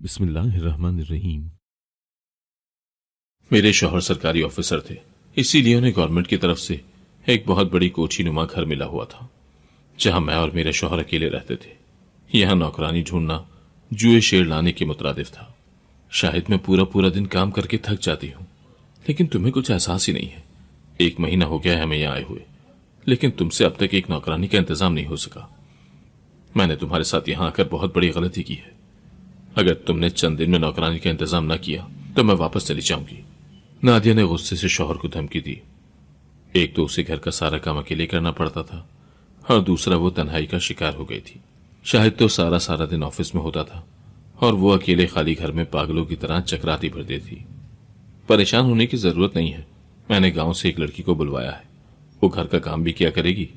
बिस्मिल्लाहिर्रहमानिर्रहीम। मेरे शौहर सरकारी ऑफिसर थे, इसीलिए उन्हें गवर्नमेंट की तरफ से एक बहुत बड़ी कोठीनुमा घर मिला हुआ था, जहां मैं और मेरे शौहर अकेले रहते थे। यहां नौकरानी ढूंढना जुए शेर लाने के मुतरादिफ था। शायद मैं पूरा पूरा दिन काम करके थक जाती हूँ, लेकिन तुम्हें कुछ एहसास ही नहीं है। 1 महीना हो गया है हमें यहाँ आए हुए, लेकिन तुमसे अब तक एक नौकरानी का इंतजाम नहीं हो सका। मैंने तुम्हारे साथ यहां आकर बहुत बड़ी गलती की है। अगर तुमने चंद दिन में नौकरानी का इंतजाम न किया तो मैं वापस चली जाऊंगी। नादिया ने गुस्से से शौहर को धमकी दी। एक तो उसे घर का सारा काम अकेले करना पड़ता था और दूसरा वो तन्हाई का शिकार हो गई थी। शाहिद तो सारा सारा दिन ऑफिस में होता था और वो अकेले खाली घर में पागलों की तरह चकराती फिरती थी। परेशान होने की जरूरत नहीं है, मैंने गांव से एक लड़की को बुलवाया है। वो घर का काम भी किया करेगी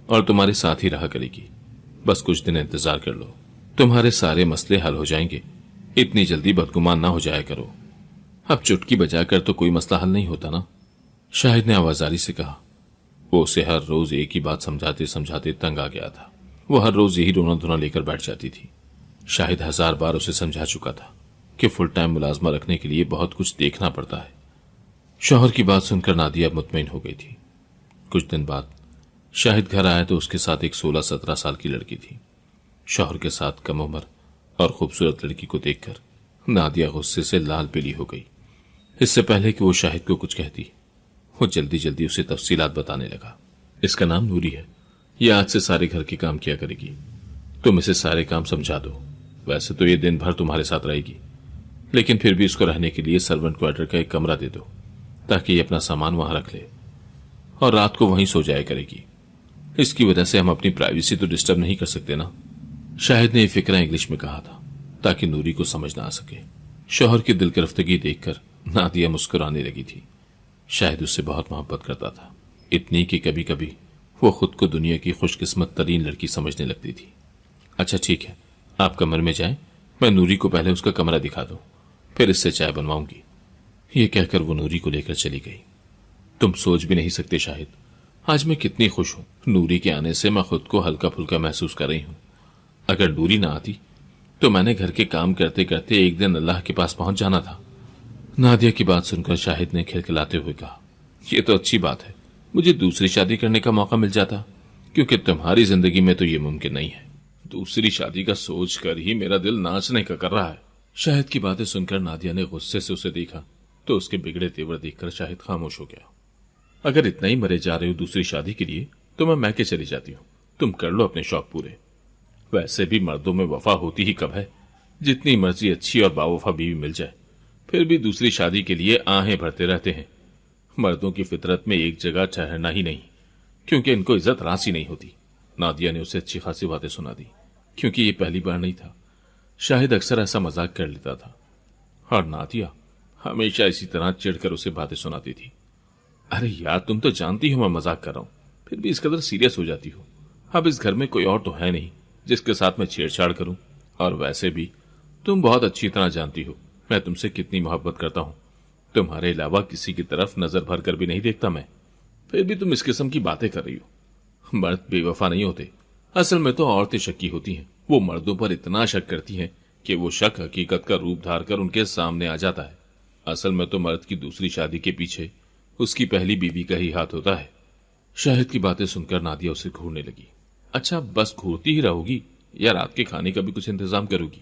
और तुम्हारे साथ ही रहा करेगी। बस कुछ दिन इंतजार कर लो, तुम्हारे सारे मसले हल हो जाएंगे। इतनी जल्दी बदगुमान ना हो जाया करो। अब चुटकी बजाकर तो कोई मसला हल नहीं होता ना, शाहिद ने आवाजारी से कहा। वो उसे हर रोज एक ही बात समझाते समझाते तंग आ गया था। वो हर रोज यही रोना धोना लेकर बैठ जाती थी। शाहिद 1000 बार उसे समझा चुका था कि फुल टाइम मुलाजमा रखने के लिए बहुत कुछ देखना पड़ता है। शौहर की बात सुनकर नादिया मुतमईन हो गई थी। कुछ दिन बाद शाहिद घर आया तो उसके साथ एक 16-17 साल की लड़की थी। शौहर के साथ कम उम्र और खूबसूरत लड़की को देखकर नादिया गुस्से से लाल पीली हो गई। इससे पहले कि वो शाहिद को कुछ कहती, वो जल्दी जल्दी उसे तफसीलात बताने लगा। इसका नाम नूरी है, ये आज से सारे घर के काम किया करेगी। तुम इसे सारे काम समझा दो। वैसे तो ये दिन भर तुम्हारे साथ रहेगी, लेकिन फिर भी इसको रहने के लिए सर्वेंट क्वार्टर का एक कमरा दे दो, ताकि ये अपना सामान वहां रख ले और रात को वहीं सो जाया करेगी। इसकी वजह से हम अपनी प्राइवेसी तो डिस्टर्ब नहीं कर सकते ना। शाहिद ने ये फिक्रा इंग्लिश में कहा था ताकि नूरी को समझ ना आ सके। शौहर की दिलगिरफ्तगी देखकर नादिया मुस्कुराने लगी थी। शाहिद उससे बहुत मोहब्बत करता था, इतनी कि कभी कभी वो खुद को दुनिया की खुशकिस्मत तरीन लड़की समझने लगती थी। अच्छा ठीक है, आप कमरे में जाएं, मैं नूरी को पहले उसका कमरा दिखा दूं, फिर इससे चाय बनवाऊंगी। ये कहकर वो नूरी को लेकर चली गई। तुम सोच भी नहीं सकते शाहिद, आज मैं कितनी खुश हूं। नूरी के आने से मैं खुद को हल्का फुल्का महसूस कर रही हूं। अगर नूरी ना आती तो मैंने घर के काम करते करते एक दिन अल्लाह के पास पहुंच जाना था। नादिया की बात सुनकर शाहिद ने खिलखिलाते हुए कहा, यह तो अच्छी बात है, मुझे दूसरी शादी करने का मौका मिल जाता, क्योंकि तुम्हारी जिंदगी में तो यह मुमकिन नहीं है। दूसरी शादी का सोच कर ही मेरा दिल नाचने का कर रहा है। शाहिद की बातें सुनकर नादिया ने गुस्से से उसे देखा तो उसके बिगड़े तेवर देखकर शाहिद खामोश हो गया। अगर इतना ही मरे जा रहे हो दूसरी शादी के लिए तो मैं मैके चली जाती हूँ, तुम कर लो अपने शौक पूरे। वैसे भी मर्दों में वफा होती ही कब है, जितनी मर्जी अच्छी और बावफा बीवी मिल जाए फिर भी दूसरी शादी के लिए आहें भरते रहते हैं। मर्दों की फितरत में एक जगह ठहरना ही नहीं, क्योंकि इनको इज्जत रास ही नहीं होती। नादिया ने उसे अच्छी खासी बातें सुना दी, क्योंकि ये पहली बार नहीं था। शाहिद अक्सर ऐसा मजाक कर लेता था और नादिया हमेशा इसी तरह चिढ़कर उसे बातें सुनाती थी। अरे यार, तुम तो जानती हो मैं मजाक कर रहा हूं, फिर भी इस कदर सीरियस हो जाती हो। अब इस घर में कोई और तो है नहीं जिसके साथ मैं छेड़छाड़ करूं, और वैसे भी तुम बहुत अच्छी तरह जानती हो मैं तुमसे कितनी मोहब्बत करता हूं। तुम्हारे अलावा किसी की तरफ नजर भर कर भी नहीं देखता मैं, फिर भी तुम इस किस्म की बातें कर रही हो। मर्द बेवफा नहीं होते, असल में तो औरतें शक्की होती हैं। वो मर्दों पर इतना शक करती हैं कि वो शक हकीकत का रूप धार कर उनके सामने आ जाता है। असल में तो मर्द की दूसरी शादी के पीछे उसकी पहली बीवी का ही हाथ होता है। शाहिद की बातें सुनकर नादिया उसे घूरने लगी। अच्छा, बस घूरती ही रहोगी या रात के खाने का भी कुछ इंतजाम करोगी?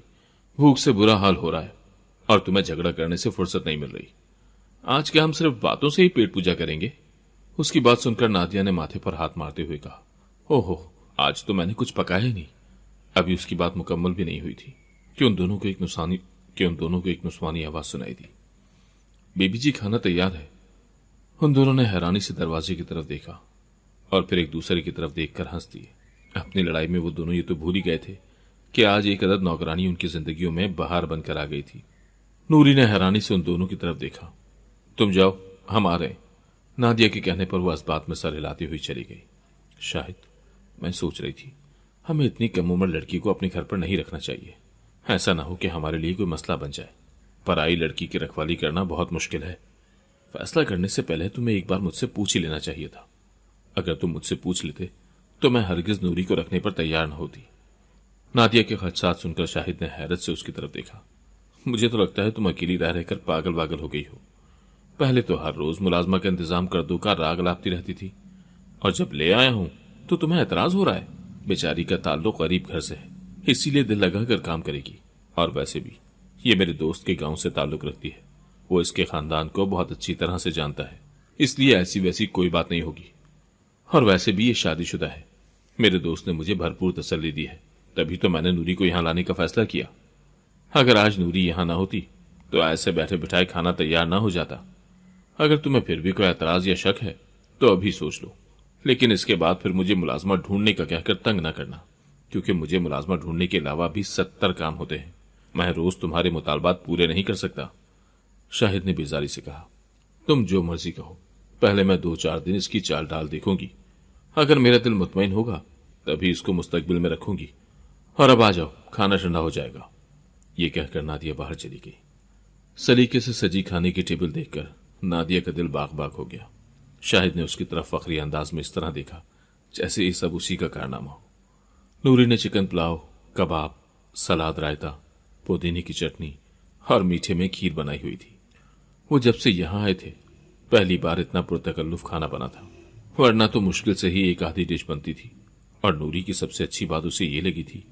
भूख से बुरा हाल हो रहा है और तुम्हें झगड़ा करने से फुर्सत नहीं मिल रही। आज क्या हम सिर्फ बातों से ही पेट पूजा करेंगे? उसकी बात सुनकर नादिया ने माथे पर हाथ मारते हुए कहा, ओहो, आज तो मैंने कुछ पकाया ही नहीं। अभी उसकी बात मुकम्मल भी नहीं हुई थी कि उन दोनों को एक नुस्वानी आवाज सुनाई दी। बेबी जी, खाना तैयार है। उन दोनों ने हैरानी से दरवाजे की तरफ देखा और फिर एक दूसरे की तरफ देखकर हंस दिए। अपनी लड़ाई में वो दोनों ये तो भूल ही गए थे कि आज एक अदद नौकरानी उनकी जिंदगियों में बहार बनकर आ गई थी। नूरी ने हैरानी से उन दोनों की तरफ देखा। तुम जाओ, हम आ रहे। नादिया के कहने पर वो इस बात में सर हिलाती हुई चली गई। शाहिद, मैं सोच रही थी हमें इतनी कम उम्र लड़की को अपने घर पर नहीं रखना चाहिए। ऐसा ना हो कि हमारे लिए कोई मसला बन जाए। पराई लड़की की रखवाली करना बहुत मुश्किल है। फैसला करने से पहले तुम्हें एक बार मुझसे पूछ ही लेना चाहिए था। अगर तुम मुझसे पूछ लेते तो मैं हरगिज नूरी को रखने पर तैयार न होती। नादिया के खदशात सुनकर शाहिद ने हैरत से उसकी तरफ देखा। मुझे तो लगता है तुम अकेली रह रहकर पागल वागल हो गई हो। पहले तो हर रोज मुलाजमा का इंतजाम कर दो का राग लापती रहती थी, और जब ले आया हूं तो तुम्हें एतराज हो रहा है। बेचारी का ताल्लुक गरीब घर से है, इसीलिए दिल लगाकर काम करेगी। और वैसे भी ये मेरे दोस्त के गांव से ताल्लुक रखती है, वो इसके खानदान को बहुत अच्छी तरह से जानता है, इसलिए ऐसी वैसी कोई बात नहीं होगी। और वैसे भी ये शादीशुदा है। मेरे दोस्त ने मुझे भरपूर तसल्ली दी है, तभी तो मैंने नूरी को यहां लाने का फैसला किया। अगर आज नूरी यहां ना होती तो ऐसे बैठे बिठाए खाना तैयार ना हो जाता। अगर तुम्हें फिर भी कोई एतराज या शक है तो अभी सोच लो, लेकिन इसके बाद फिर मुझे मुलाजमा ढूंढने का कहकर तंग ना करना, क्योंकि मुझे मुलाजमा ढूंढने के अलावा भी 70 काम होते हैं। मैं रोज तुम्हारे मुतालबात पूरे नहीं कर सकता। शाहिद ने बेजारी से कहा, तुम जो मर्जी कहो, पहले मैं 2-4 दिन इसकी चाल डाल देखूंगी। अगर मेरा दिल मुतमईन होगा तभी इसको मुस्तकबिल में रखूंगी। और अब आ जाओ, खाना ठंडा हो जाएगा। ये कहकर नादिया बाहर चली गई। सलीके से सजी खाने की टेबल देखकर नादिया का दिल बाग बाग हो गया। शाहिद ने उसकी तरफ फखरी अंदाज में इस तरह देखा जैसे ये सब उसी का कारनामा हो। नूरी ने चिकन पुलाव, कबाब, सलाद, रायता, पुदीने की चटनी और मीठे में खीर बनाई हुई थी। वो जब से यहां आए थे पहली बार इतना पुरतकल्लुफ खाना बना था, वरना तो मुश्किल से ही एक आधी डिश बनती थी। और नूरी की सबसे अच्छी बात उसे ये लगी थी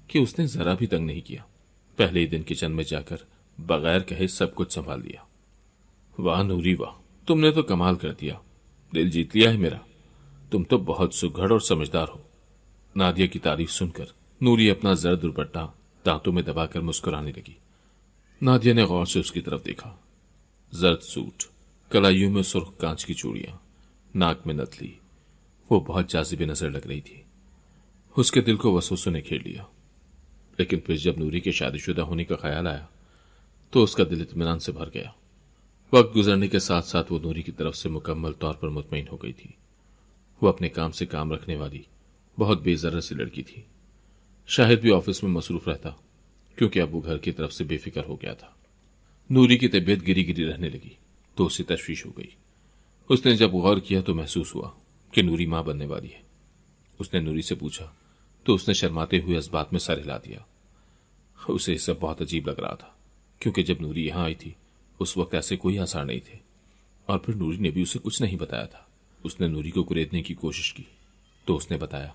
कि उसने जरा भी तंग नहीं किया। पहले ही दिन किचन में जाकर बगैर कहे सब कुछ संभाल लिया। वाह नूरी वाह, तुमने तो कमाल कर दिया, दिल जीत लिया है मेरा। तुम तो बहुत सुघड़ और समझदार हो। नादिया की तारीफ सुनकर नूरी अपना जर्द दुपट्टा दांतों में दबाकर मुस्कुराने लगी। नादिया ने गौर से उसकी तरफ देखा। जर्द सूट, कलाइयों में सुर्ख कांच की चूड़ियां, नाक में नथली, वो बहुत जाजिबे नजर लग रही थी। उसके दिल को वसवसों ने घेर लिया। लेकिन फिर जब नूरी के शादीशुदा होने का ख्याल आया तो उसका दिल इत्मीनान से भर गया। वक्त गुजरने के साथ साथ वो नूरी की तरफ से मुकम्मल तौर पर मुतमईन हो गई थी। वो अपने काम से काम रखने वाली बहुत बेजर्र सी लड़की थी। शाहिद भी ऑफिस में मसरूफ रहता, क्योंकि अब वो घर की तरफ से बेफिक्र हो गया था। नूरी की तबीयत गिरी गिरी रहने लगी तो उसे तशवीश हो गई। उसने जब गौर किया तो महसूस हुआ कि नूरी मां बनने वाली है। उसने नूरी से पूछा तो उसने शर्माते हुए इस बात में सर हिला दिया। उसे सब बहुत अजीब लग रहा था, क्योंकि जब नूरी यहां आई थी उस वक्त ऐसे कोई आसार नहीं थे। और फिर नूरी ने भी उसे कुछ नहीं बताया था। उसने नूरी को कुरेदने की कोशिश की तो उसने बताया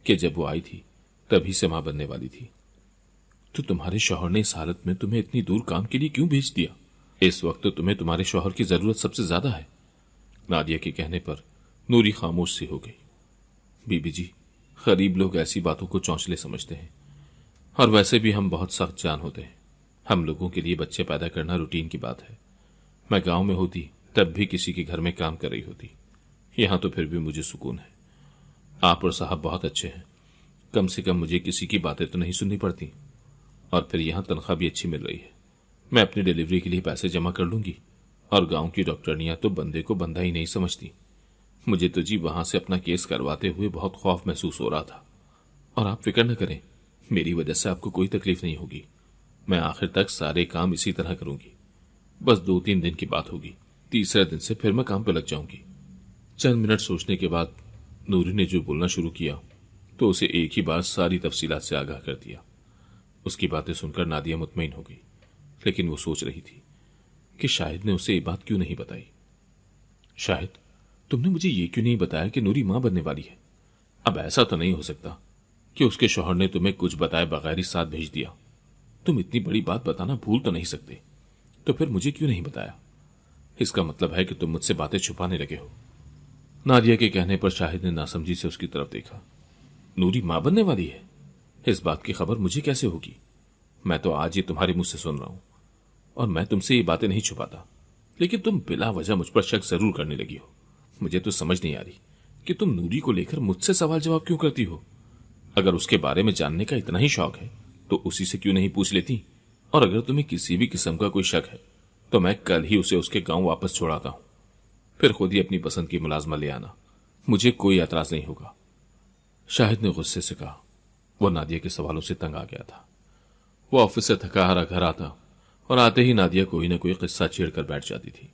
कि जब वो आई थी तभी से मां बनने वाली थी। तो तुम्हारे शौहर ने इस हालत में तुम्हें इतनी दूर काम के लिए क्यों भेज दिया? इस वक्त तो तुम्हें तुम्हारे शौहर की जरूरत सबसे ज्यादा है। नादिया के कहने पर नूरी खामोश सी हो गई। बीबी जी, गरीब लोग ऐसी बातों को चौंचले समझते हैं, और वैसे भी हम बहुत सख्त जान होते हैं। हम लोगों के लिए बच्चे पैदा करना रूटीन की बात है। मैं गांव में होती तब भी किसी के घर में काम कर रही होती। यहां तो फिर भी मुझे सुकून है। आप और साहब बहुत अच्छे हैं, कम से कम मुझे किसी की बातें तो नहीं सुननी पड़ती। और फिर यहां तनख्वाह भी अच्छी मिल रही है। मैं अपनी डिलीवरी के लिए पैसे जमा कर लूंगी, और गांव की डॉक्टरनियां तो बंदे को बंदा ही नहीं समझती। मुझे तो जी वहां से अपना केस करवाते हुए बहुत खौफ महसूस हो रहा था। और आप फिक्र न करें, मेरी वजह से आपको कोई तकलीफ नहीं होगी। मैं आखिर तक सारे काम इसी तरह करूंगी। बस 2-3 दिन की बात होगी, तीसरे दिन से फिर मैं काम पर लग जाऊंगी। चंद मिनट सोचने के बाद नूरी ने जो बोलना शुरू किया तो उसे एक ही बार सारी तफसीलात से आगाह कर दिया। उसकी बातें सुनकर नादिया मुतमईन हो गई, लेकिन वो सोच रही थी कि शाहिद ने उसे ये बात क्यों नहीं बताई। शाहिद, तुमने मुझे ये क्यों नहीं बताया कि नूरी मां बनने वाली है? अब ऐसा तो नहीं हो सकता कि उसके शौहर ने तुम्हें कुछ बताए बगैर ही साथ भेज दिया। तुम इतनी बड़ी बात बताना भूल तो नहीं सकते, तो फिर मुझे क्यों नहीं बताया? इसका मतलब है कि तुम मुझसे बातें छुपाने लगे हो। नादिया के कहने पर शाहिद ने नासमझी से उसकी तरफ देखा। नूरी मां बनने वाली है? इस बात की खबर मुझे कैसे होगी? मैं तो आज ही तुम्हारे मुंह से सुन रहा हूं, और मैं तुमसे ये बातें नहीं छुपाता, लेकिन तुम बिला वजह मुझ पर शक जरूर करने लगी हो। मुझे तो समझ नहीं आ रही कि तुम नूरी को लेकर मुझसे सवाल जवाब क्यों करती हो। अगर उसके बारे में जानने का इतना ही शौक है तो उसी से क्यों नहीं पूछ लेती? और अगर तुम्हें किसी भी किस्म का कोई शक है तो मैं कल ही उसे उसके गांव वापस छोड़ाता हूं, फिर खुद ही अपनी पसंद की मुलाजमा ले आना। मुझे कोई एतराज नहीं होगा। शाहिद ने गुस्से से कहा। वो नादिया के सवालों से तंग आ गया था। वो ऑफिस से थका हारा घर आता और आते ही नादिया कोई ना कोई किस्सा छेड़कर बैठ जाती थी।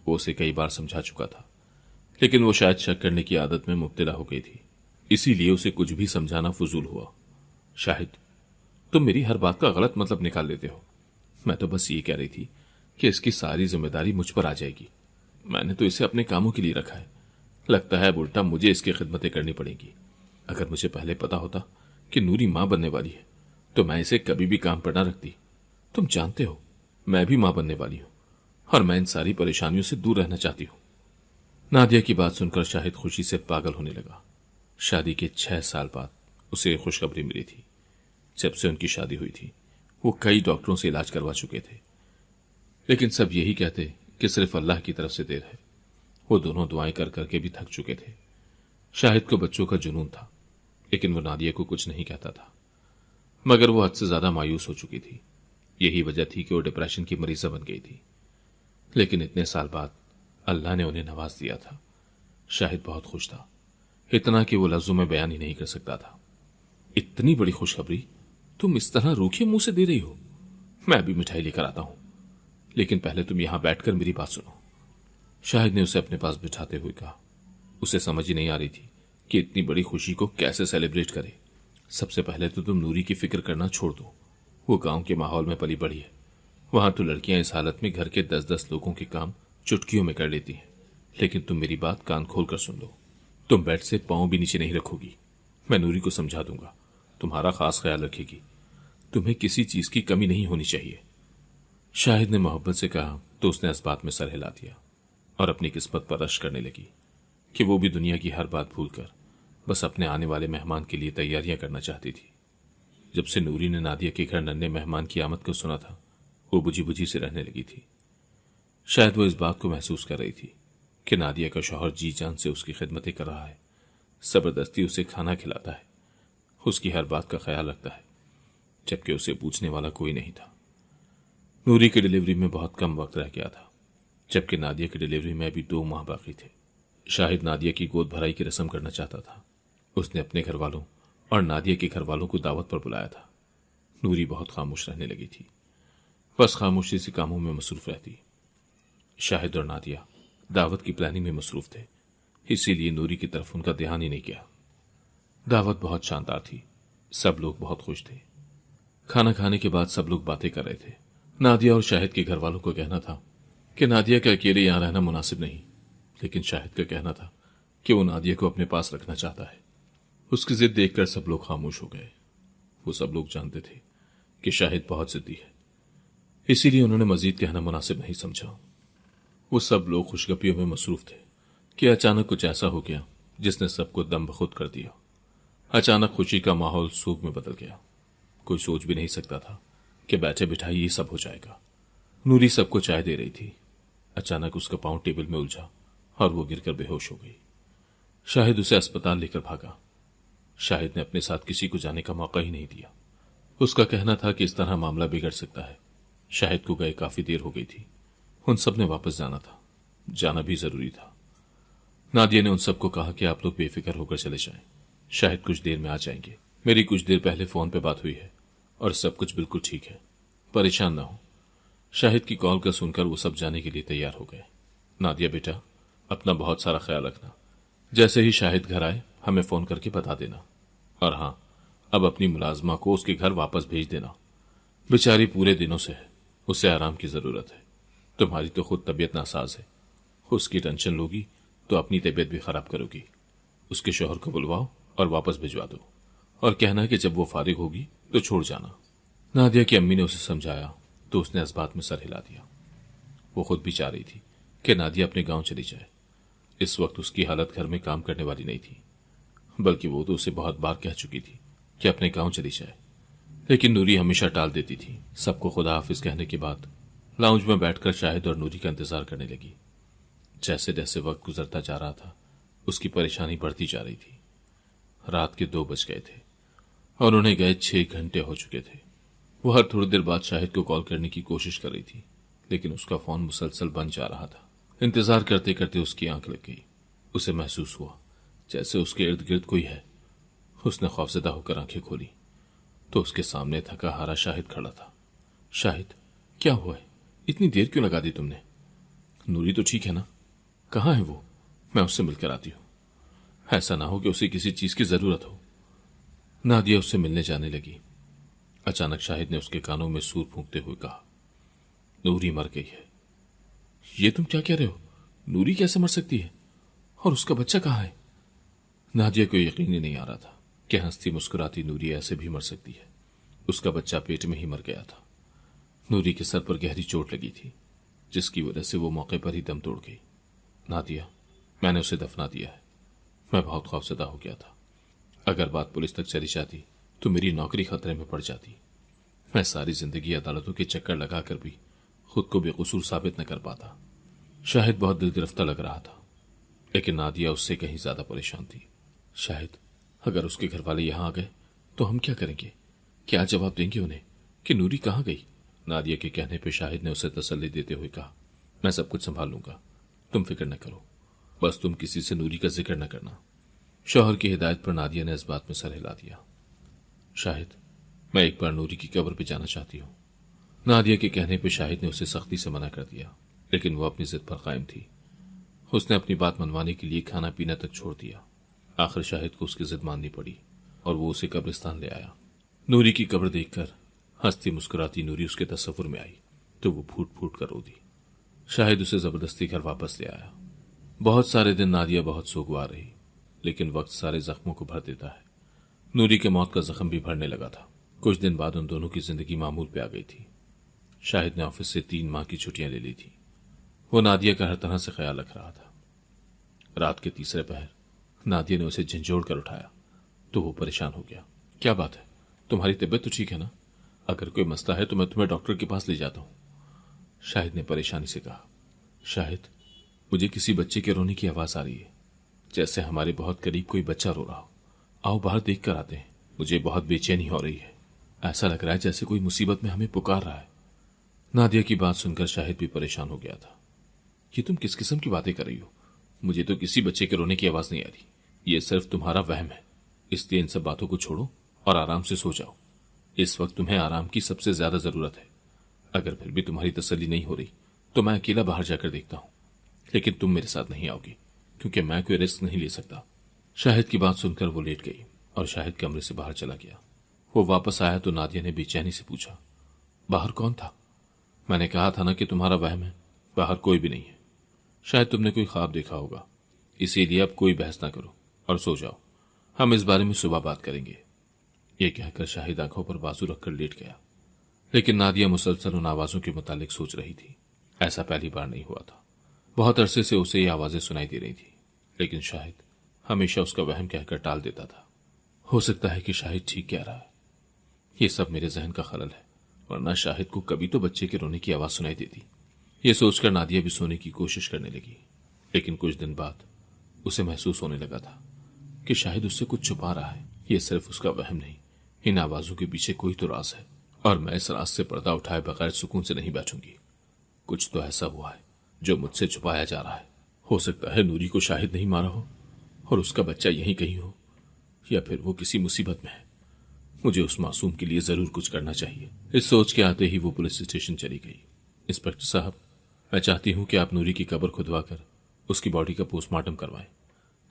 वो उसे कई बार समझा चुका था, लेकिन वो शायद शक करने की आदत में मुब्तला हो गई थी, इसीलिए उसे कुछ भी समझाना फजूल हुआ। शाहिद, तुम मेरी हर बात का गलत मतलब निकाल लेते हो। मैं तो बस ये कह रही थी कि इसकी सारी जिम्मेदारी मुझ पर आ जाएगी। मैंने तो इसे अपने कामों के लिए रखा है। लगता है अब उल्टा मुझे इसकी खिदमतें करनी पड़ेंगी। अगर मुझे पहले पता होता कि नूरी मां बनने वाली है तो मैं इसे कभी भी काम पर ना रखती। तुम जानते हो मैं भी मां बनने वाली हूं और मैं इन सारी परेशानियों से दूर रहना चाहती हूं। नादिया की बात सुनकर शाहिद खुशी से पागल होने लगा। शादी के 6 साल बाद उसे खुशखबरी मिली थी। जब से उनकी शादी हुई थी वो कई डॉक्टरों से इलाज करवा चुके थे, लेकिन सब यही कहते कि सिर्फ अल्लाह की तरफ से देर है। वो दोनों दुआएं कर करके भी थक चुके थे। शाहिद को बच्चों का जुनून था, लेकिन वो नादिया को कुछ नहीं कहता था। मगर वो हद से ज्यादा मायूस हो चुकी थी। यही वजह थी कि वो डिप्रेशन की मरीजा बन गई थी। लेकिन इतने साल बाद अल्लाह ने उन्हें नवाज दिया था। शाहिद बहुत खुश था, इतना कि वो लफ्जों में बयान ही नहीं कर सकता था। इतनी बड़ी खुशखबरी तुम इस तरह रूखे मुंह से दे रही हो? मैं अभी मिठाई लेकर आता हूं, लेकिन पहले तुम यहां बैठकर मेरी बात सुनो। शाहिद ने उसे अपने पास बिठाते हुए कहा। उसे समझ ही नहीं आ रही थी कि इतनी बड़ी खुशी को कैसे सेलिब्रेट करे। सबसे पहले तो तुम नूरी की फिक्र करना छोड़ दो। वो गांव के माहौल में पली बड़ी है। वहां तो लड़कियां इस हालत में घर के 10-10 लोगों के काम चुटकियों में कर लेती हैं। लेकिन तुम मेरी बात कान खोल कर सुन लो। तुम बेड से पांव भी नीचे नहीं रखोगी। मैं नूरी को समझा दूंगा, तुम्हारा खास ख्याल रखेगी। तुम्हें किसी चीज की कमी नहीं होनी चाहिए। शाहिद ने मोहब्बत से कहा तो उसने इस बात में सर हिला दिया और अपनी किस्मत पर रश करने लगी कि वो भी दुनिया की हर बात भूलकर बस अपने आने वाले मेहमान के लिए तैयारियां करना चाहती थी। जब से नूरी ने नादिया के घर नन्हे मेहमान की आमद को सुना था, वो बुझी बुझी से रहने लगी थी। शायद वो इस बात को महसूस कर रही थी कि नादिया का शौहर जी जान से उसकी खिदमतें कर रहा है, जबरदस्ती उसे खाना खिलाता है, उसकी हर बात का ख्याल रखता है, जबकि उसे पूछने वाला कोई नहीं था। नूरी की डिलीवरी में बहुत कम वक्त रह गया था, जबकि नादिया की डिलीवरी में अभी 2 माह बाकी थे। शाहिद नादिया की गोद भराई की रस्म करना चाहता था। उसने अपने घर वालों और नादिया के घर वालों को दावत पर बुलाया था। नूरी बहुत खामोश रहने लगी थी, बस खामोशी से कामों में मसरूफ रहती। शाहिद और नादिया दावत की प्लानिंग में मसरूफ थे, इसीलिए नूरी की तरफ उनका ध्यान ही नहीं गया। दावत बहुत शानदार थी, सब लोग बहुत खुश थे। खाना खाने के बाद सब लोग बातें कर रहे थे। नादिया और शाहिद के घर वालों को कहना था कि नादिया के अकेले यहां रहना मुनासिब नहीं, लेकिन शाहिद का कहना था कि वो नादिया को अपने पास रखना चाहता है। उसकी जिद देखकर सब लोग खामोश हो गए। वो सब लोग जानते थे कि शाहिद बहुत जिद्दी है, इसीलिए उन्होंने मजीद कहना मुनासिब नहीं समझा। वो सब लोग खुशगपियों में मसरूफ थे कि अचानक कुछ ऐसा हो गया जिसने सबको दम बखुद कर दिया। अचानक खुशी का माहौल सोग में बदल गया। कोई सोच भी नहीं सकता था कि बैठे बिठाई ये सब हो जाएगा। नूरी सबको चाय दे रही थी। अचानक उसका पांव टेबल में उलझा और वो गिरकर बेहोश हो गई। शाहिद उसे अस्पताल लेकर भागा। शाहिद ने अपने साथ किसी को जाने का मौका ही नहीं दिया। उसका कहना था कि इस तरह मामला बिगड़ सकता है। शाहिद को गए काफी देर हो गई थी। उन सब ने वापस जाना था, जाना भी जरूरी था। नादिया ने उन सबको कहा कि आप लोग बेफिक्र होकर चले जाएं, शाहिद कुछ देर में आ जाएंगे। मेरी कुछ देर पहले फोन पे बात हुई है और सब कुछ बिल्कुल ठीक है, परेशान ना हो। शाहिद की कॉल का सुनकर वो सब जाने के लिए तैयार हो गए। नादिया बेटा, अपना बहुत सारा ख्याल रखना। जैसे ही शाहिद घर आए हमें फोन करके बता देना। और हां, अब अपनी मुलाजमा को उसके घर वापस भेज देना। बेचारी पूरे दिनों से है, उसे आराम की जरूरत है। तुम्हारी तो खुद तबीयत नासाज है, उसकी टेंशन लोगी तो अपनी तबीयत भी खराब करोगी। उसके शौहर को बुलवाओ और वापस भिजवा दो, और कहना कि जब वो फारिग होगी तो छोड़ जाना। नादिया की अम्मी ने उसे समझाया तो उसने इस बात में सर हिला दिया। वो खुद भी चाह रही थी कि नादिया अपने गांव चली जाए। इस वक्त उसकी हालत घर में काम करने वाली नहीं थी, बल्कि वो तो उसे बहुत बार कह चुकी थी कि अपने गांव चली जाए, लेकिन नूरी हमेशा टाल देती थी। सबको खुदा हाफिज कहने के बाद लाउंज में बैठकर शाहिद और नूरी का इंतजार करने लगी। जैसे जैसे वक्त गुजरता जा रहा था उसकी परेशानी बढ़ती जा रही थी। रात के 2 बज गए थे और उन्हें गए 6 घंटे हो चुके थे। वो हर थोड़ी देर बाद शाहिद को कॉल करने की कोशिश कर रही थी, लेकिन उसका फोन मुसलसल बंद जा रहा था। इंतजार करते करते उसकी आंख लग गई। उसे महसूस हुआ जैसे उसके इर्द गिर्द कोई है। उसने खौफजदा होकर आंखें खोली तो उसके सामने थका हारा शाहिद खड़ा था। शाहिद, क्या हुआ है? इतनी देर क्यों लगा दी तुमने? नूरी तो ठीक है ना? कहाँ है वो? मैं उससे मिलकर आती हूं। ऐसा ना हो कि उसे किसी चीज की जरूरत हो। नादिया उससे मिलने जाने लगी। अचानक शाहिद ने उसके कानों में सूर फूंकते हुए कहा, नूरी मर गई है। ये तुम क्या कह रहे हो? नूरी कैसे मर सकती है? और उसका बच्चा कहाँ है? नादिया को यकीन ही नहीं आ रहा था कि हंसती मुस्कुराती नूरी ऐसे भी मर सकती है। उसका बच्चा पेट में ही मर गया था। नूरी के सर पर गहरी चोट लगी थी, जिसकी वजह से वो मौके पर ही दम तोड़ गई। नादिया, मैंने उसे दफना दिया है। मैं बहुत खौफजदा हो गया था। अगर बात पुलिस तक चली जाती तो मेरी नौकरी खतरे में पड़ जाती। मैं सारी जिंदगी अदालतों के चक्कर लगाकर भी खुद को बेकसूर साबित न कर पाता। शाहिद बहुत दिल गिरफ्तार लग रहा था, लेकिन नादिया उससे कहीं ज्यादा परेशान थी। शाहिद, अगर उसके घर वाले यहां आ गए तो हम क्या करेंगे? क्या जवाब देंगे उन्हें कि नूरी कहां गई? नादिया के कहने पर शाहिद ने उसे तसल्ली देते हुए कहा, मैं सब कुछ संभाल लूंगा, तुम फिक्र न करो, बस तुम किसी से नूरी का जिक्र न करना। शौहर की हिदायत पर नादिया ने इस बात में सर हिला दिया। शाहिद, मैं एक बार नूरी की कब्र पर जाना चाहती हूं। नादिया के कहने पर शाहिद ने उसे सख्ती से मना कर दिया, लेकिन वो अपनी जिद पर कायम थी। उसने अपनी बात मनवाने के लिए खाना पीना तक छोड़ दिया। आखिर शाहिद को उसकी जिद माननी पड़ी और वो उसे कब्रिस्तान ले आया। नूरी की कब्र देखकर हंसती मुस्कुराती नूरी उसके तस्वुर में आई तो वो फूट फूट कर रो दी। शाहिद उसे जबरदस्ती घर वापस ले आया। बहुत सारे दिन नादिया बहुत सोगवार रही, लेकिन वक्त सारे जख्मों को भर देता है। नूरी के मौत का जख्म भी भरने लगा था। कुछ दिन बाद उन दोनों की जिंदगी मामूल पे आ गई थी। शाहिद ने ऑफिस से 3 माह की छुट्टियां ले ली थी। वो नादिया का हर तरह से ख्याल रख रहा था। रात के तीसरे पहर नादिया ने उसे झंझोड़ कर उठाया तो वो परेशान हो गया। क्या बात है? तुम्हारी तबीयत तो ठीक है ना? अगर कोई मसला है तो मैं तुम्हें डॉक्टर के पास ले जाता हूं। शाहिद ने परेशानी से कहा, शाहिद, मुझे किसी बच्चे के रोने की आवाज आ रही है, जैसे हमारे बहुत करीब कोई बच्चा रो रहा हो। आओ बाहर देख कर आते हैं। मुझे बहुत बेचैनी हो रही है। ऐसा लग रहा है जैसे कोई मुसीबत में हमें पुकार रहा है। नादिया की बात सुनकर शाहिद भी परेशान हो गया था। ये तुम किस किस्म की बातें कर रही हो? मुझे तो किसी बच्चे के रोने की आवाज नहीं आ रही। ये सिर्फ तुम्हारा वहम है, इसलिए इन सब बातों को छोड़ो और आराम से सो जाओ। इस वक्त तुम्हें आराम की सबसे ज्यादा जरूरत है। अगर फिर भी तुम्हारी तसल्ली नहीं हो रही तो मैं अकेला बाहर जाकर देखता हूं, लेकिन तुम मेरे साथ नहीं आओगी क्योंकि मैं कोई रिस्क नहीं ले सकता। शाहिद की बात सुनकर वो लेट गई और शाहिद कमरे से बाहर चला गया। वो वापस आया तो नादिया ने बेचैनी से पूछा, बाहर कौन था? मैंने कहा था ना कि तुम्हारा वहम है, बाहर कोई भी नहीं है। शायद तुमने कोई ख्वाब देखा होगा, इसीलिए अब कोई बहस ना करो और सो जाओ। हम इस बारे में सुबह बात करेंगे। ये कहकर शाहिद आंखों पर बाजू रखकर लेट गया, लेकिन नादिया मुसलसल उन आवाजों के मुतालिक सोच रही थी। ऐसा पहली बार नहीं हुआ था। बहुत अरसे से उसे ये आवाजें सुनाई दे रही थी, लेकिन शाहिद हमेशा उसका वहम कहकर टाल देता था। हो सकता है कि शाहिद ठीक कह रहा है। ये सब मेरे जहन का खलल है, वरना शाहिद को कभी तो बच्चे के रोने की आवाज सुनाई देती। ये सोचकर नादिया भी सोने की कोशिश करने लगी, लेकिन कुछ दिन बाद उसे महसूस होने लगा था कि शाहिद उससे कुछ छुपा रहा है। ये सिर्फ उसका वहम नहीं, इन आवाजों के पीछे कोई तो राज है और मैं इस राज से पर्दा उठाए बगैर सुकून से नहीं बैठूंगी। कुछ तो ऐसा हुआ है जो मुझसे छुपाया जा रहा है। हो सकता है नूरी को शाहिद नहीं मारा हो और उसका बच्चा यहीं कहीं हो, या फिर वो किसी मुसीबत में है। मुझे उस मासूम के लिए जरूर कुछ करना चाहिए। इस सोच के आते ही वो पुलिस स्टेशन चली गई। इंस्पेक्टर साहब, मैं चाहती हूं कि आप नूरी की कब्र खुदवाकर उसकी बॉडी का पोस्टमार्टम करवाएं,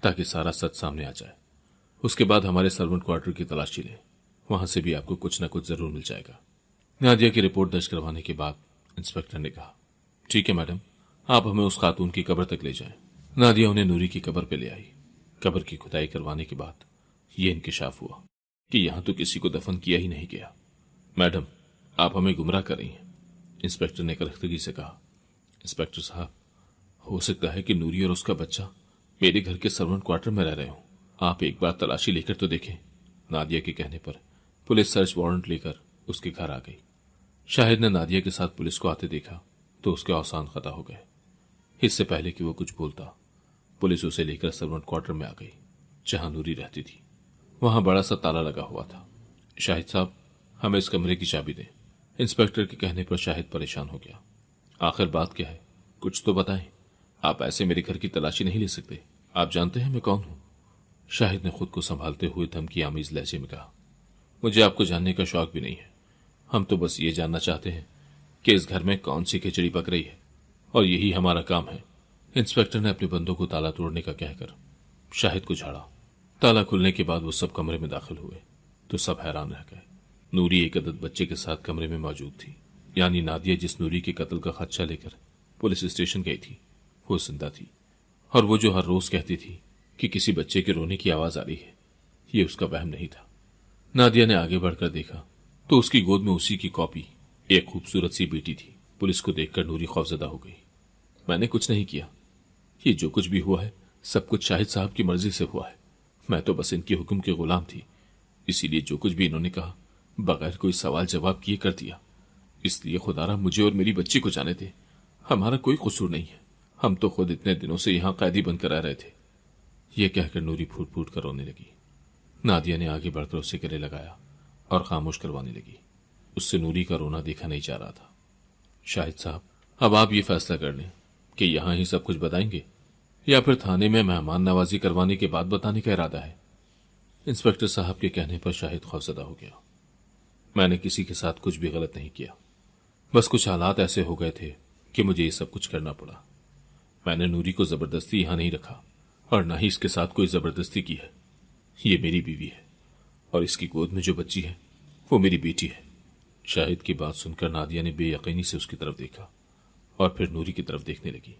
ताकि सारा सच सामने आ जाए। उसके बाद हमारे सर्वेंट क्वार्टर की तलाशी लें, वहां से भी आपको कुछ न कुछ जरूर मिल जाएगा। नादिया की रिपोर्ट दर्ज करवाने के बाद इंस्पेक्टर ने कहा, ठीक है मैडम, आप हमें उस खातून की कब्र तक ले जाएं। नादिया उन्हें नूरी की कब्र पे ले आई। कब्र की खुदाई करवाने के बाद ये इंकिशाफ हुआ कि यहां तो किसी को दफन किया ही नहीं गया। मैडम, आप हमें गुमराह कर रही हैं, इंस्पेक्टर ने करख्तगी से कहा। इंस्पेक्टर साहब, हो सकता है कि नूरी और उसका बच्चा मेरे घर के सर्वेंट क्वार्टर में रह रहे हो। आप एक बार तलाशी लेकर तो देखें। नादिया के कहने पर पुलिस सर्च वारंट लेकर उसके घर आ गई। शाहिद ने नादिया के साथ पुलिस को आते देखा तो उसके औसान खता हो गए। इससे पहले कि वो कुछ बोलता, पुलिस उसे लेकर सर्वेंट क्वार्टर में आ गई जहां नूरी रहती थी। वहां बड़ा सा ताला लगा हुआ था। शाहिद साहब, हमें इस कमरे की चाबी दें। इंस्पेक्टर के कहने पर शाहिद परेशान हो गया। आखिर बात क्या है, कुछ तो बताएं। आप ऐसे मेरे घर की तलाशी नहीं ले सकते। आप जानते हैं मैं कौन हूं। शाहिद ने खुद को संभालते हुए धमकी आमीज लहजे में कहा, मुझे आपको जानने का शौक भी नहीं है। हम तो बस ये जानना चाहते हैं कि इस घर में कौन सी खिचड़ी पक रही है, और यही हमारा काम है। इंस्पेक्टर ने अपने बंदों को ताला तोड़ने का कहकर शाहिद को झाड़ा। ताला खुलने के बाद वो सब कमरे में दाखिल हुए तो सब हैरान रह गए। नूरी एक अदद बच्चे के साथ कमरे में मौजूद थी। यानी नादिया जिस नूरी के कत्ल का खदशा लेकर पुलिस स्टेशन गई थी वो जिंदा थी, और वो जो हर रोज कहती थी कि किसी बच्चे के रोने की आवाज आ रही है, ये उसका वहम नहीं था। नादिया ने आगे बढ़कर देखा तो उसकी गोद में उसी की कॉपी एक खूबसूरत सी बेटी थी। पुलिस को देखकर नूरी खौफजदा हो गई। मैंने कुछ नहीं किया, ये जो कुछ भी हुआ है सब कुछ शाहिद साहब की मर्जी से हुआ है। मैं तो बस इनके हुक्म के गुलाम थी, इसीलिए जो कुछ भी इन्होंने कहा बगैर कोई सवाल जवाब किए कर दिया। इसलिए खुदारा मुझे और मेरी बच्ची को जाने दे, हमारा कोई कसूर नहीं है। हम तो खुद इतने दिनों से यहां कैदी बनकर रह रहे थे। यह कहकर नूरी फूट फूट कर रोने लगी। नादिया ने आगे बढ़कर उसे गले लगाया और खामोश करवाने लगी। उससे नूरी का रोना देखा नहीं जा रहा था। शाहिद साहब, अब आप ये फैसला कर लें कि यहां ही सब कुछ बताएंगे या फिर थाने में मेहमान नवाजी करवाने के बाद बताने का इरादा है। इंस्पेक्टर साहब के कहने पर शाहिद खौफजदा हो गया। मैंने किसी के साथ कुछ भी गलत नहीं किया, बस कुछ हालात ऐसे हो गए थे कि मुझे ये सब कुछ करना पड़ा। मैंने नूरी को जबरदस्ती यहां नहीं रखा और ना ही इसके साथ कोई जबरदस्ती की है। ये मेरी बीवी है और इसकी गोद में जो बच्ची है वो मेरी बेटी है। शाहिद की बात सुनकर नादिया ने बेयकीनी से उसकी तरफ देखा और फिर नूरी की तरफ देखने लगी।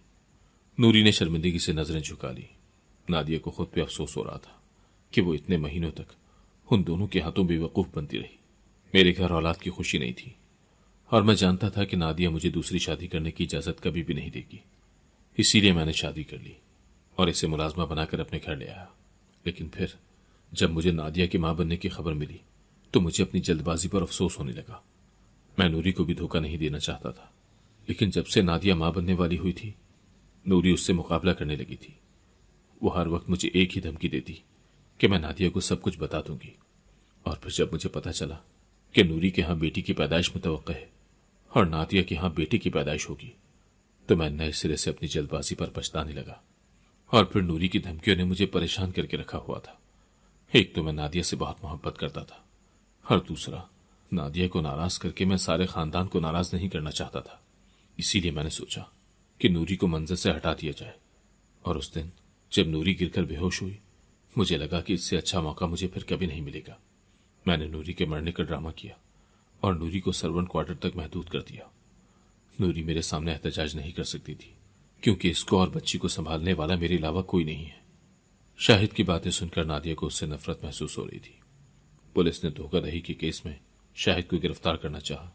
नूरी ने शर्मिंदगी से नजरें झुका ली। नादिया को खुद पे अफसोस हो रहा था कि वो इतने महीनों तक उन दोनों के हाथों बेवकूफ बनती रही। मेरे घर औलाद की खुशी नहीं थी और मैं जानता था कि नादिया मुझे दूसरी शादी करने की इजाजत कभी भी नहीं देगी। इसीलिए मैंने शादी कर ली और इसे मुलाजमा बनाकर अपने घर ले आया। लेकिन फिर जब मुझे नादिया की मां बनने की खबर मिली तो मुझे अपनी जल्दबाजी पर अफसोस होने लगा। मैं नूरी को भी धोखा नहीं देना चाहता था, लेकिन जब से नादिया मां बनने वाली हुई थी नूरी उससे मुकाबला करने लगी थी। वो हर वक्त मुझे एक ही धमकी देती कि मैं नादिया को सब कुछ बता दूंगी। और फिर जब मुझे पता चला कि नूरी के यहां बेटी की पैदाइश मुतवक्का है और नादिया के यहां बेटी की पैदाइश होगी तो मैं नए सिरे से अपनी जल्दबाजी पर पछताने लगा। और फिर नूरी की धमकियों ने मुझे परेशान करके रखा हुआ था। एक तो मैं नादिया से बहुत मोहब्बत करता था और दूसरा नादिया को नाराज करके मैं सारे खानदान को नाराज नहीं करना चाहता था। इसीलिए मैंने सोचा कि नूरी को मंजर से हटा दिया जाए। और उस दिन जब नूरी गिरकर बेहोश हुई मुझे लगा कि इससे अच्छा मौका मुझे फिर कभी नहीं मिलेगा। मैंने नूरी के मरने का ड्रामा किया और नूरी को सर्वेंट क्वार्टर तक महदूद कर दिया। नूरी मेरे सामने एहतजाज नहीं कर सकती थी क्योंकि इसको और बच्ची को संभालने वाला मेरे अलावा कोई नहीं है। शाहिद की बातें सुनकर नादिया को उससे नफरत महसूस हो रही थी। पुलिस ने धोखाधड़ी के केस में शाहिद को गिरफ्तार करना चाहा,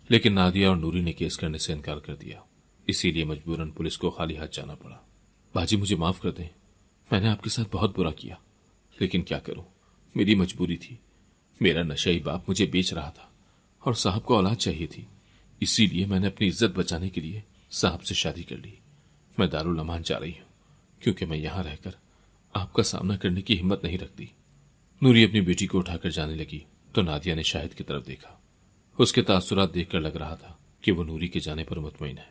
लेकिन नादिया और नूरी ने केस करने से इनकार कर दिया। इसीलिए मजबूरन पुलिस को खाली हाथ जाना पड़ा। बाजी, मुझे माफ कर दें, मैंने आपके साथ बहुत बुरा किया, लेकिन क्या करूं, मेरी मजबूरी थी। मेरा नशाई बाप मुझे बेच रहा था और साहब को औलाद चाहिए थी। इसीलिए मैंने अपनी इज्जत बचाने के लिए साहब से शादी कर ली। मैं दारुल अमान जा रही हूं क्योंकि मैं यहां रहकर आपका सामना करने की हिम्मत नहीं रखती। नूरी अपनी बेटी को उठाकर जाने लगी तो नादिया ने शाहिद की तरफ देखा। उसके तासुरात देखकर लग रहा था कि वो नूरी के जाने पर मुतमईन है।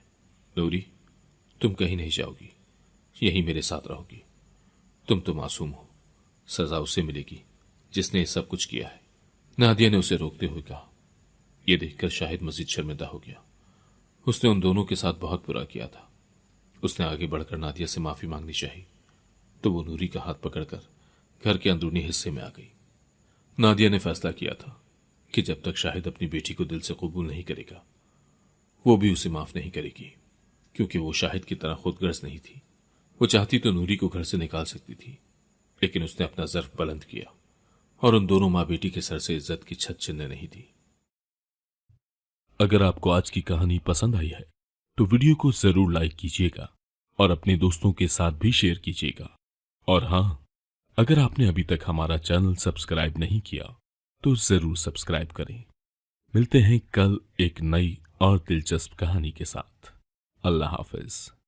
नूरी, तुम कहीं नहीं जाओगी, यही मेरे साथ रहोगी। तुम तो मासूम हो, सजा उसे मिलेगी जिसने ये सब कुछ किया है। नादिया ने उसे रोकते हुए कहा। यह देखकर शाहिद मजीद शर्मिंदा हो गया। उसने उन दोनों के साथ बहुत बुरा किया था। उसने आगे बढ़कर नादिया से माफी मांगनी चाहिए तो वो नूरी का हाथ पकड़कर घर के अंदरूनी हिस्से में आ गई। नादिया ने फैसला किया था कि जब तक शाहिद अपनी बेटी को दिल से कबूल नहीं करेगा वो भी उसे माफ नहीं करेगी, क्योंकि वो शाहिद की तरह खुदगर्ज नहीं थी। वो चाहती तो नूरी को घर से निकाल सकती थी, लेकिन उसने अपना ज़र्फ बुलंद किया और उन दोनों माँ बेटी के सर से इज्जत की छत छिनने नहीं दी। अगर आपको आज की कहानी पसंद आई है तो वीडियो को जरूर लाइक कीजिएगा और अपने दोस्तों के साथ भी शेयर कीजिएगा। और हाँ, अगर आपने अभी तक हमारा चैनल सब्सक्राइब नहीं किया तो जरूर सब्सक्राइब करें। मिलते हैं कल एक नई और दिलचस्प कहानी के साथ। अल्लाह हाफिज।